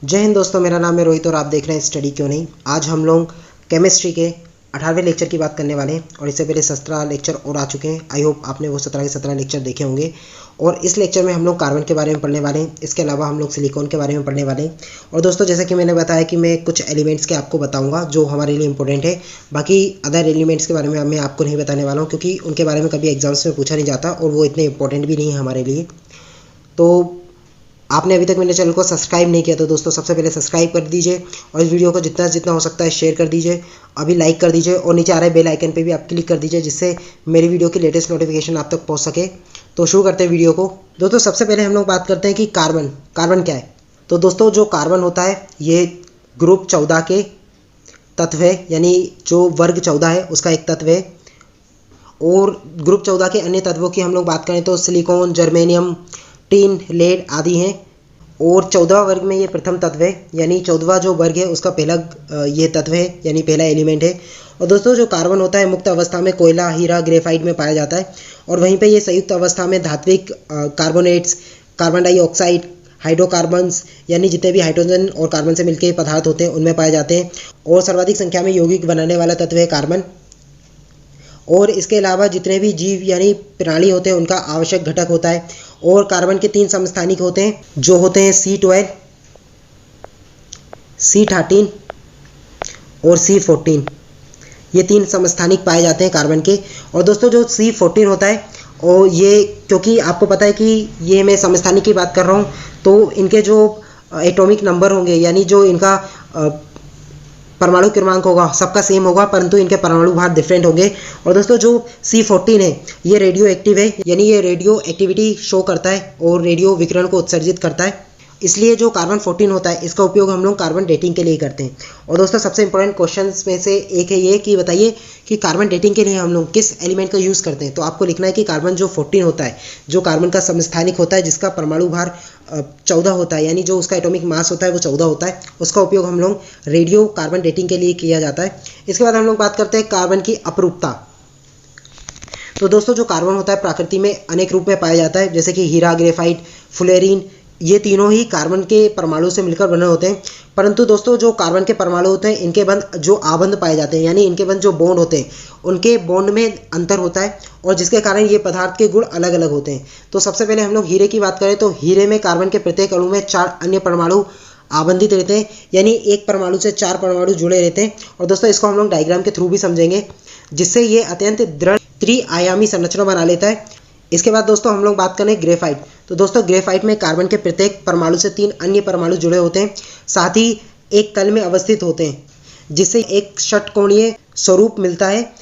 जय हिंद दोस्तों, मेरा नाम है रोहित और आप देख रहे हैं स्टडी क्यों नहीं। आज हम लोग केमिस्ट्री के 18वें लेक्चर की बात करने वाले हैं और इससे पहले 17 लेक्चर और आ चुके हैं। आई होप आपने वो 17 के 17 लेक्चर देखे होंगे। और इस लेक्चर में हम लोग कार्बन के बारे में पढ़ने वाले हैं। इसके अलावा हम लोग सिलिकॉन के बारे में पढ़ने वाले हैं। और दोस्तों, जैसे कि मैंने बताया कि मैं कुछ एलिमेंट्स के आपको बताऊंगा जो हमारे लिए इंपॉर्टेंट है। बाकी अदर एलिमेंट्स के बारे में मैं आपको नहीं बताने वाला हूँ, क्योंकि उनके बारे में कभी एग्जाम्स में पूछा नहीं जाता और वो इतने इंपॉर्टेंट भी नहीं है हमारे लिए। तो आपने अभी तक मेरे चैनल को सब्सक्राइब नहीं किया तो दोस्तों सबसे पहले सब्सक्राइब कर दीजिए और इस वीडियो को जितना जितना हो सकता है शेयर कर दीजिए। अभी लाइक कर दीजिए और नीचे आ रहे बेल आइकन पे भी आप क्लिक कर दीजिए, जिससे मेरी वीडियो की लेटेस्ट नोटिफिकेशन आप तक पहुंच सके। तो शुरू करते हैं वीडियो को। दोस्तों, सबसे पहले हम लोग बात करते हैं कि कार्बन क्या है। तो दोस्तों, जो कार्बन होता है ये ग्रुप 14 के तत्व है, यानी जो वर्ग 14 है उसका एक तत्व है। और ग्रुप 14 के अन्य तत्वों की हम लोग बात करें तो सिलिकॉन, जर्मेनियम, टिन, लेड आदि हैं। और 14वां वर्ग में ये प्रथम तत्व है, यानी 14वां जो वर्ग है उसका पहला ये तत्व है, यानी पहला एलिमेंट है। और दोस्तों, जो कार्बन होता है मुक्त अवस्था में कोयला, हीरा, ग्रेफाइट में पाया जाता है। और वहीं पे ये संयुक्त अवस्था में धात्विक कार्बोनेट्स, कार्बन डाइऑक्साइड, हाइड्रोकार्बन्स, यानी जितने भी हाइड्रोजन और कार्बन से मिलकर पदार्थ होते हैं उनमें पाए जाते हैं। और सर्वाधिक संख्या में यौगिक बनाने वाला तत्व है कार्बन। और इसके अलावा जितने भी जीव यानी प्राणी होते हैं उनका आवश्यक घटक होता है। और कार्बन के 3 समस्थानिक होते हैं, जो होते हैं C12, C13 और C14। ये 3 समस्थानिक पाए जाते हैं कार्बन के। और दोस्तों, जो C14 होता है और ये, क्योंकि आपको पता है कि ये मैं समस्थानिक की बात कर रहा हूँ, तो इनके जो एटॉमिक नंबर होंगे, यानी जो इनका परमाणु क्रमांक होगा सबका सेम होगा, परंतु इनके परमाणु भार डिफरेंट होंगे। और दोस्तों, जो C14 है ये रेडियो एक्टिव है, यानी ये रेडियो एक्टिविटी शो करता है और रेडियो विकिरण को उत्सर्जित करता है। इसलिए जो कार्बन 14 होता है इसका उपयोग हम लोग कार्बन डेटिंग के लिए करते हैं। और दोस्तों, सबसे इंपॉर्टेंट क्वेश्चंस में से एक है ये कि बताइए कि कार्बन डेटिंग के लिए हम लोग किस एलिमेंट का यूज़ करते हैं। तो आपको लिखना है कि कार्बन जो 14 होता है, जो कार्बन का समस्थानिक होता है, जिसका परमाणु भार 14 होता है, यानी जो उसका एटॉमिक मास होता है वो 14 होता है, उसका उपयोग हम लोग रेडियो कार्बन डेटिंग के लिए किया जाता है। इसके बाद हम लोग बात करते हैं कार्बन की अपरूपता। तो दोस्तों, जो कार्बन होता है प्रकृति में अनेक रूप में पाया जाता है, जैसे कि हीरा, ग्रेफाइट, फ्लोरीन, ये तीनों ही कार्बन के परमाणु से मिलकर बने होते हैं। परंतु दोस्तों, जो कार्बन के परमाणु होते हैं इनके बंध जो आबंध पाए जाते हैं, यानी इनके बंध जो बॉन्ड होते हैं उनके बॉन्ड में अंतर होता है, और जिसके कारण ये पदार्थ के गुण अलग अलग होते हैं। तो सबसे पहले हम लोग हीरे की बात करें तो हीरे में कार्बन के प्रत्येक अणु में 4 अन्य परमाणु आबंधित रहते हैं, यानी एक परमाणु से 4 परमाणु जुड़े रहते हैं। और दोस्तों, इसको हम लोग डायग्राम के थ्रू भी समझेंगे, जिससे ये अत्यंत दृढ़ त्रिआयामी संरचना बना लेता है। इसके बाद दोस्तों हम लोग बात करें ग्रेफाइट। तो दोस्तों, ग्रेफाइट में कार्बन के प्रत्येक परमाणु से 3 अन्य परमाणु जुड़े होते हैं, साथ ही एक तल में अवस्थित होते हैं, जिससे एक षटकोणीय स्वरूप मिलता है।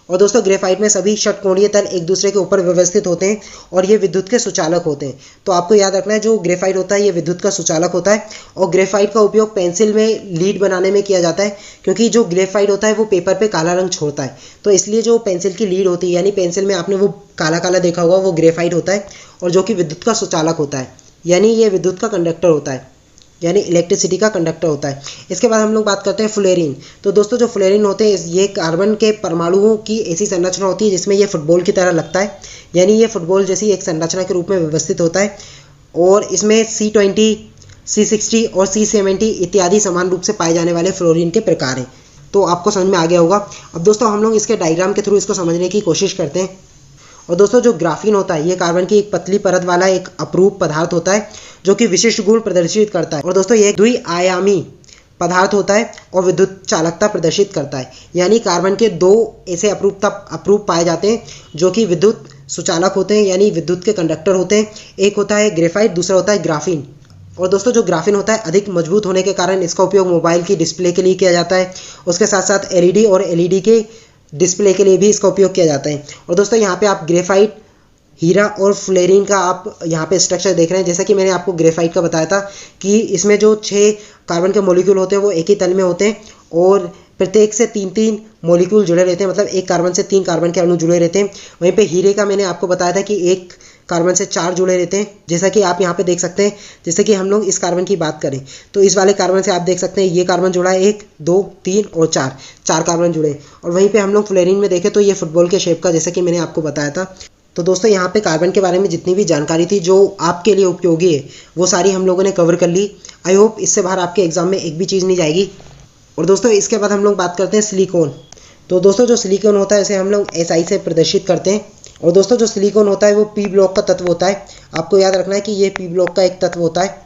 और दोस्तों, ग्रेफाइट में सभी षटकोणीय तल एक दूसरे के ऊपर व्यवस्थित होते हैं और ये विद्युत के सुचालक होते हैं। तो आपको याद रखना है, जो ग्रेफाइट होता है ये विद्युत का सुचालक होता है। और ग्रेफाइट का उपयोग पेंसिल में लीड बनाने में किया जाता है, क्योंकि जो ग्रेफाइट होता है वो पेपर पे काला रंग छोड़ता है। तो इसलिए जो पेंसिल की लीड होती है, यानी पेंसिल में आपने वो काला काला देखा होगा, वो ग्रेफाइट होता है, और जो कि विद्युत का सुचालक होता है, यानी ये विद्युत का कंडक्टर होता है, यानी इलेक्ट्रिसिटी का कंडक्टर होता है। इसके बाद हम लोग बात करते हैं फ्लोरीन। तो दोस्तों, जो फ्लोरीन होते हैं ये कार्बन के परमाणुओं की ऐसी संरचना होती है जिसमें ये फुटबॉल की तरह लगता है, यानी ये फुटबॉल जैसी एक संरचना के रूप में व्यवस्थित होता है। और इसमें C20, C60 और C70 इत्यादि समान रूप से पाए जाने वाले फ्लोरीन के प्रकार हैं। तो आपको समझ में आ गया होगा। अब दोस्तों, हम लोग इसके डायग्राम के थ्रू इसको समझने की कोशिश करते हैं। और दोस्तों, जो ग्राफीन होता है ये कार्बन की एक पतली परत वाला एक अपरूप पदार्थ होता है, जो कि विशिष्ट गुण प्रदर्शित करता है। और दोस्तों, ये एक द्विआयामी पदार्थ होता है और विद्युत चालकता प्रदर्शित करता है, यानी कार्बन के 2 ऐसे अपरूप पाए जाते हैं जो कि विद्युत सुचालक होते हैं, यानी विद्युत के कंडक्टर होते हैं। एक होता है ग्रेफाइट, दूसरा होता है ग्राफीन। और दोस्तों, जो ग्राफीन होता है अधिक मजबूत होने के कारण इसका उपयोग मोबाइल की डिस्प्ले के लिए किया जाता है। उसके साथ साथ LED और LED के डिस्प्ले के लिए भी इसका उपयोग किया जाता है। और दोस्तों, यहाँ पे आप ग्रेफाइट, हीरा और फ्लोरीन का आप यहाँ पे स्ट्रक्चर देख रहे हैं। जैसा कि मैंने आपको ग्रेफाइट का बताया था कि इसमें जो 6 कार्बन के मॉलिक्यूल होते हैं वो एक ही तल में होते हैं, और प्रत्येक से 3-3 मॉलिक्यूल जुड़े रहते हैं, मतलब एक कार्बन से 3 कार्बन के अणु जुड़े रहते हैं। वहीं पे हीरे का मैंने आपको बताया था कि एक कार्बन से 4 जुड़े रहते हैं, जैसा कि आप यहाँ पे देख सकते हैं। जैसे कि हम लोग इस कार्बन की बात करें तो इस वाले कार्बन से आप देख सकते हैं ये कार्बन जुड़ा है 1, 2, 3 और 4 कार्बन जुड़े। और वहीं पे हम लोग फ्लोरीन में देखें तो ये फुटबॉल के शेप का, जैसा कि मैंने आपको बताया था, तो दोस्तों यहाँ पे कार्बन के बारे में जितनी भी जानकारी थी जो आपके लिए उपयोगी है वो सारी हम लोगों ने कवर कर ली। आई होप इससे बाहर आपके एग्जाम में एक भी चीज़ नहीं जाएगी। और दोस्तों इसके बाद हम लोग बात करते हैं सिलिकॉन। तो दोस्तों जो सिलिकॉन होता है इसे हम लोग SI से प्रदर्शित करते हैं। और दोस्तों जो सिलिकॉन होता है वो P ब्लॉक का तत्व होता है। आपको याद रखना है कि ये P ब्लॉक का एक तत्व होता है।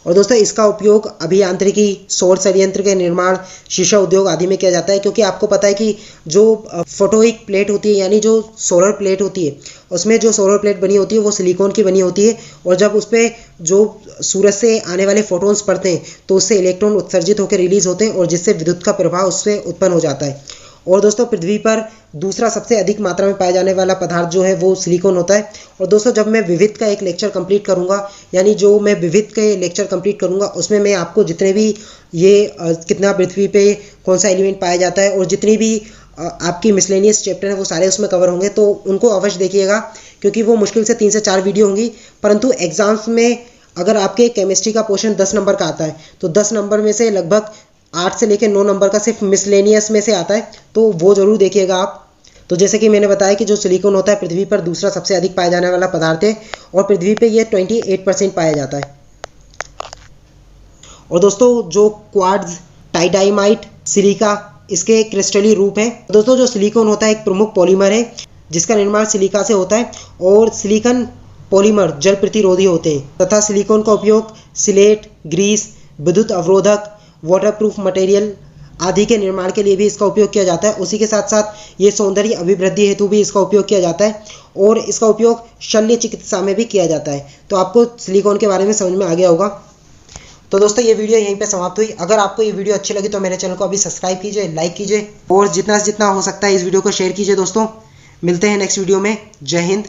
और दोस्तों इसका उपयोग अभियांत्रिकी, सौर संयंत्र के निर्माण, शीशा उद्योग आदि में किया जाता है, क्योंकि आपको पता है कि जो फोटोइक प्लेट होती है यानी जो सोलर प्लेट होती है उसमें जो सोलर प्लेट बनी होती है वो सिलिकॉन की बनी होती है। और जब उस पर जो सूरज से आने वाले फोटोन्स पड़ते हैं तो उससे इलेक्ट्रॉन उत्सर्जित होकर रिलीज होते हैं और जिससे विद्युत का प्रभाव उससे उत्पन्न हो जाता है। और दोस्तों पृथ्वी पर दूसरा सबसे अधिक मात्रा में पाया जाने वाला पदार्थ जो है वो सिलिकॉन होता है। और दोस्तों जब मैं विविध का एक लेक्चर कंप्लीट करूंगा, यानी जो मैं विविध के लेक्चर कंप्लीट करूंगा उसमें मैं आपको जितने भी ये कितना पृथ्वी पे कौन सा एलिमेंट पाया जाता है और जितनी भी आपकी मिसलेनियस चैप्टर है वो सारे उसमें कवर होंगे, तो उनको अवश्य देखिएगा क्योंकि वो मुश्किल से 3 से 4 वीडियो होंगी। परंतु एग्जाम्स में अगर आपके केमिस्ट्री का पोर्शन 10 नंबर का आता है तो 10 नंबर में से लगभग 8 से लेकर 9 नंबर का सिर्फ मिसलेनियस में से आता है, तो वो जरूर देखिएगा आप। तो जैसे कि मैंने बताया कि जो सिलिकॉन होता है पृथ्वी पर दूसरा सबसे अधिक पाया जाने वाला पदार्थ है और पृथ्वी पे ये 28% पाया जाता है। और दोस्तों जो क्वार्ट्ज, टाइटाइमाइट, सिलिका इसके क्रिस्टली रूप हैं। दोस्तों जो सिलिकॉन होता है एक प्रमुख पॉलीमर है जिसका निर्माण सिलिका से होता है और सिलिकॉन पॉलीमर जल प्रतिरोधी होते हैं तथा सिलिकॉन का उपयोग स्लेट, ग्रीस, विद्युत अवरोधक, वाटरप्रूफ मटेरियल आदि के निर्माण के लिए भी इसका उपयोग किया जाता है। उसी के साथ साथ ये सौंदर्य अभिवृद्धि हेतु भी इसका उपयोग किया जाता है और इसका उपयोग शल्य चिकित्सा में भी किया जाता है। तो आपको सिलिकॉन के बारे में समझ में आ गया होगा। तो दोस्तों ये वीडियो यहीं पे समाप्त हुई। अगर आपको ये वीडियो अच्छी लगी तो मेरे चैनल को अभी सब्सक्राइब कीजिए, लाइक कीजिए और जितना से जितना हो सकता है इस वीडियो को शेयर कीजिए। दोस्तों मिलते हैं नेक्स्ट वीडियो में। जय हिंद।